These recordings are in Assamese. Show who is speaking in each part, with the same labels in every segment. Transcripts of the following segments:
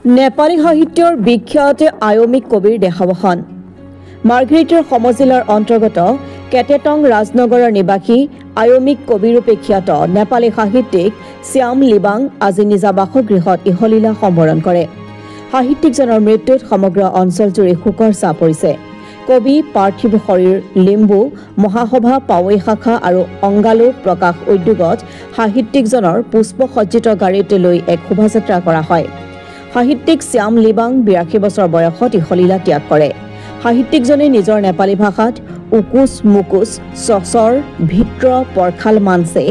Speaker 1: নেপালী সাহিত্যৰ বিখ্যাত আয়মিক কবিৰ দেহাৱসান মাৰ্ঘেৰিটাৰ সমজিলাৰ অন্তৰ্গত কেটেটং ৰাজনগৰৰ নিবাসী আয়মিক কবিৰূপে খ্যাত নেপালী সাহিত্যিক শ্যাম লিবাং আজি নিজা বাসগৃহত ইহলীলা সম্বৰণ কৰে। সাহিত্যিকজনৰ মৃত্যুত সমগ্ৰ অঞ্চলজুৰি শোকৰ ছাঁ পৰিছে। কবি পাৰ্থিৱ শৰীৰ লিম্বু মহাসভা পাৱৈ শাখা আৰু অংগালু প্ৰকাশ উদ্যোগত সাহিত্যিকজনৰ পুষ্পসজ্জিত গাড়ীত লৈ এক শোভাযাত্ৰা কৰা হয়। সাহিত্যিক শ্যাম লিবাং ৮২ বছৰ বয়সত ইহলীলা ত্যাগ কৰে। সাহিত্যিকজনে নিজৰ নেপালী ভাষাত উকুচ মুকুচ চচৰ ভিত্ৰ পৰখাল মানছে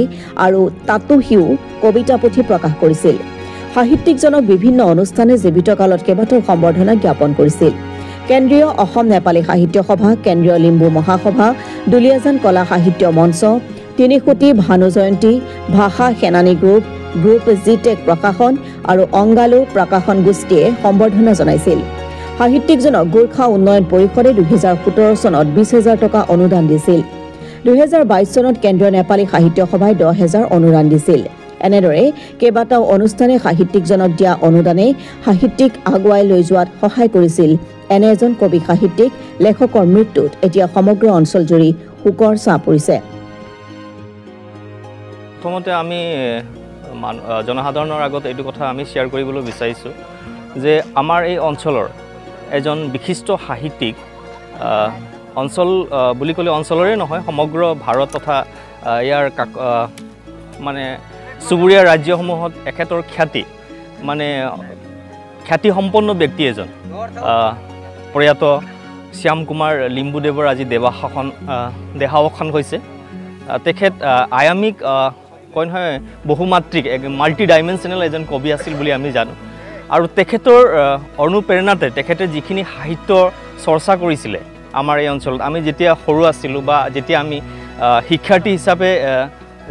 Speaker 1: আৰু তাতুহিও কবিতা পুথি প্ৰকাশ কৰিছিল। সাহিত্যিকজনক বিভিন্ন অনুষ্ঠানে জীৱিত কালত কেইবাটাও সম্বৰ্ধনা জ্ঞাপন কৰিছিল। কেন্দ্ৰীয় অসম নেপালী সাহিত্য সভা, কেন্দ্ৰীয় লিম্বু মহাসভা, দুলিয়াজান কলা সাহিত্য মঞ্চ, তিনিসুঁতি ভানু জয়ন্তী, ভাষা সেনানী গ্ৰুপ জিটেক প্ৰকাশন আৰু অংগালু প্ৰকাশন গোষ্ঠীয়ে সম্বৰ্ধনা জনাইছিল। সাহিত্যিকজনক গোৰ্খা উন্নয়ন পৰিষদে ২০১৭ চনত ২০,০০০ টকা অনুদান দিছিল। ২০২২ চনত কেন্দ্ৰীয় নেপালী সাহিত্য সভাই ১০,০০০ অনুদান দিছিল। এনেদৰে কেইবাটাও অনুষ্ঠানে সাহিত্যিকজনক দিয়া অনুদানে সাহিত্যিক আগুৱাই লৈ যোৱাত সহায় কৰিছিল। এনে এজন কবি সাহিত্যিক লেখকৰ মৃত্যুত এতিয়া সমগ্ৰ অঞ্চলজুৰি শোকৰ ছাঁ পৰিছে।
Speaker 2: প্ৰথমতে আমি জনসাধাৰণৰ আগত এইটো কথা আমি শ্বেয়াৰ কৰিবলৈ বিচাৰিছোঁ যে আমাৰ এই অঞ্চলৰ এজন বিশিষ্ট সাহিত্যিক অঞ্চল বুলি ক'লে অঞ্চলৰে নহয় সমগ্ৰ ভাৰত তথা ইয়াৰ মানে চুবুৰীয়া ৰাজ্যসমূহত এখেতৰ খ্যাতিসম্পন্ন ব্যক্তি এজন প্ৰয়াত শ্যাম কুমাৰ লিম্বুদেৱৰ আজি দেহাৱসান হৈছে। তেখেত আয়ামিক কয় নহয় বহুমাত্ৰিক মাল্টি ডাইমেনশ্যনেল এজন কবি আছিল বুলি আমি জানো। আৰু তেখেতৰ অনুপ্ৰেৰণাতে তেখেতে যিখিনি সাহিত্য চৰ্চা কৰিছিলে আমাৰ এই অঞ্চলত, আমি যেতিয়া সৰু আছিলোঁ বা যেতিয়া আমি শিক্ষাৰ্থী হিচাপে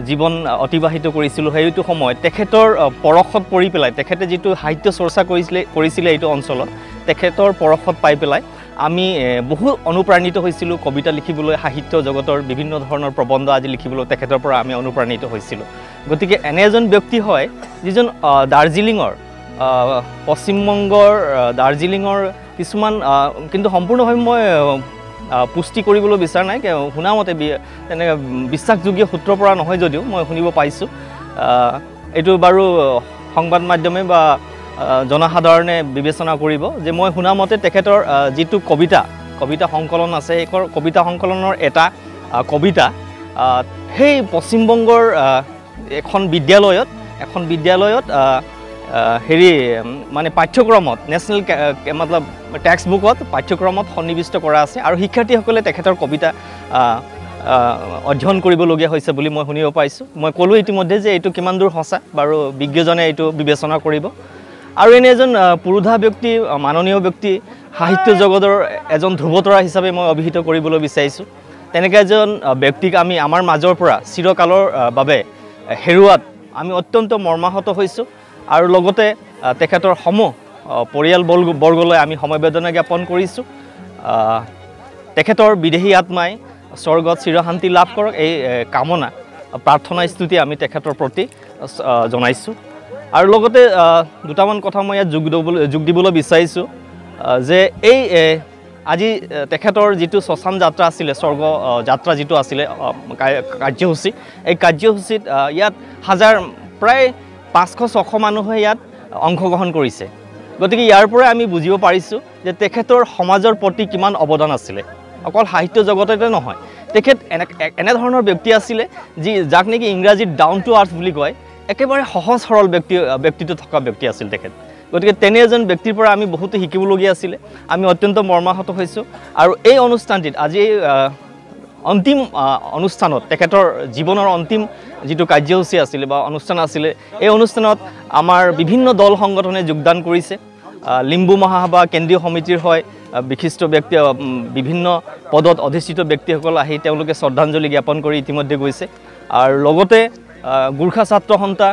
Speaker 2: জীৱন অতিবাহিত কৰিছিলোঁ, সেইটো সময়ত তেখেতৰ পৰশত পৰি পেলাই তেখেতে যিটো সাহিত্য চৰ্চা কৰিছিলে এইটো অঞ্চলত, তেখেতৰ পৰশত পাই পেলাই আমি বহু অনুপ্ৰাণিত হৈছিলোঁ কবিতা লিখিবলৈ, সাহিত্য জগতৰ বিভিন্ন ধৰণৰ প্ৰবন্ধ আজি লিখিবলৈ তেখেতৰ পৰা আমি অনুপ্ৰাণিত হৈছিলোঁ। গতিকে এনে এজন ব্যক্তি হয় যিজন দাৰ্জিলিঙৰ পশ্চিমবংগৰ দাৰ্জিলিঙৰ কিছুমান কিন্তু সম্পূৰ্ণভাৱে মই পুষ্টি কৰিবলৈ বিচৰা নাই, শুনামতে তেনেকৈ বিশ্বাসযোগ্য সূত্ৰৰ পৰা নহয় যদিও মই শুনিব পাইছোঁ। এইটো বাৰু সংবাদ মাধ্যমে বা জনসাধাৰণে বিবেচনা কৰিব যে মই শুনামতে তেখেতৰ যিটো কবিতা সংকলন আছে, সেই কবিতা সংকলনৰ এটা কবিতা সেই পশ্চিমবংগৰ এখন বিদ্যালয়ত মানে পাঠ্যক্ৰমত নেশ্যনেল মতলব টেক্সট বুকত পাঠ্যক্ৰমত সন্নিৱিষ্ট কৰা আছে আৰু শিক্ষাৰ্থীসকলে তেখেতৰ কবিতা অধ্যয়ন কৰিবলগীয়া হৈছে বুলি মই শুনিব পাইছোঁ। মই ক'লোঁ ইতিমধ্যে যে এইটো কিমান দূৰ সঁচা বাৰু বিজ্ঞজনে এইটো বিবেচনা কৰিব। আৰু এনে এজন পুৰোধা ব্যক্তি, মাননীয় ব্যক্তি, সাহিত্য জগতৰ এজন ধ্ৰুৱতৰা হিচাপে মই অভিহিত কৰিবলৈ বিচাৰিছোঁ। তেনেকৈ এজন ব্যক্তিক আমি আমাৰ মাজৰ পৰা চিৰকালৰ বাবে হেৰুৱাত আমি অত্যন্ত মৰ্মাহত হৈছোঁ আৰু লগতে তেখেতৰ পৰিয়ালবৰ্গলৈ আমি সমবেদনা জ্ঞাপন কৰিছোঁ। তেখেতৰ বিদেহী আত্মাই স্বৰ্গত চিৰশান্তি লাভ কৰক, এই কামনা প্ৰাৰ্থনা স্তুতি আমি তেখেতৰ প্ৰতি জনাইছোঁ। আৰু লগতে দুটামান কথা মই ইয়াত যোগ দিবলৈ বিচাৰিছোঁ যে এই আজি তেখেতৰ যিটো শ্মশান যাত্ৰা আছিলে, স্বৰ্গ যাত্ৰা যিটো আছিলে কাৰ্যসূচী, এই কাৰ্যসূচীত ইয়াত প্ৰায় 500-600 মানুহে ইয়াত অংশগ্ৰহণ কৰিছে। গতিকে ইয়াৰ পৰা আমি বুজিব পাৰিছোঁ যে তেখেতৰ সমাজৰ প্ৰতি কিমান অৱদান আছিলে। অকল সাহিত্য জগততে নহয়, তেখেত এনেধৰণৰ ব্যক্তি আছিলে যাক নেকি ইংৰাজীত ডাউন টু আৰ্থ বুলি কয়, একেবাৰে সহজ সৰল ব্যক্তিত্ব থকা ব্যক্তি আছিল তেখেত। গতিকে তেনে এজন ব্যক্তিৰ পৰা আমি বহুতো শিকিবলগীয়া আছিলে। আমি অত্যন্ত মৰ্মাহত হৈছোঁ। আৰু এই অনুষ্ঠানটিত আজি অন্তিম অনুষ্ঠানত তেখেতৰ জীৱনৰ অন্তিম যিটো কাৰ্যসূচী আছিলে বা অনুষ্ঠান আছিলে, এই অনুষ্ঠানত আমাৰ বিভিন্ন দল সংগঠনে যোগদান কৰিছে। লিম্বু মহাসভা কেন্দ্ৰীয় সমিতিৰ হয় বিশিষ্ট ব্যক্তি, বিভিন্ন পদত অধিষ্ঠিত ব্যক্তিসকল আহি তেওঁলোকে শ্ৰদ্ধাঞ্জলি জ্ঞাপন কৰি ইতিমধ্যে গৈছে। আৰু লগতে গোৰ্খা ছাত্ৰ সন্থা,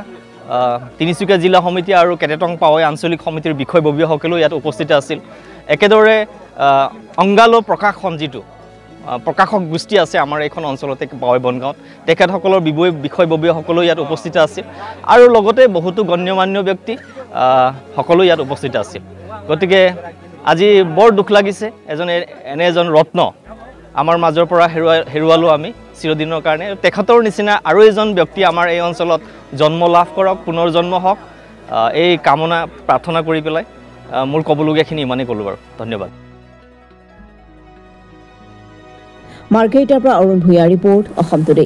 Speaker 2: তিনিচুকীয়া জিলা সমিতি আৰু কেটেটং পাৱৈ আঞ্চলিক সমিতিৰ বিষয়ববীয়াসকলেও ইয়াত উপস্থিত আছিল। একেদৰে অংগালু প্ৰকাশন যিটো প্ৰকাশক গোষ্ঠী আছে আমাৰ এইখন অঞ্চলতে পাৱৈ বনগাঁৱত তেখেতসকলৰ বিষয়ববীয়াসকলো ইয়াত উপস্থিত আছিল আৰু লগতে বহুতো গণ্যমান্য ব্যক্তি সকলো ইয়াত উপস্থিত আছিল গতিকে আজি বৰ দুখ লাগিছে এনে এজন ৰত্ন আমাৰ মাজৰ পৰা হেৰুৱালো আমি চিৰদিনৰ কাৰণে তেখেতৰ নিচিনা আৰু এজন ব্যক্তি আমাৰ এই অঞ্চলত জন্ম লাভ কৰক পুনৰ জন্ম হওক এই কামনা প্ৰাৰ্থনা কৰি পেলাই মোৰ ক'বলগীয়াখিনি ইমানেই ক'লোঁ বাৰু ধন্যবাদ
Speaker 1: মাৰ্ঘেৰিটাৰ পৰা অৰুণ ভূঞা ৰিপৰ্ট অসম টুডে।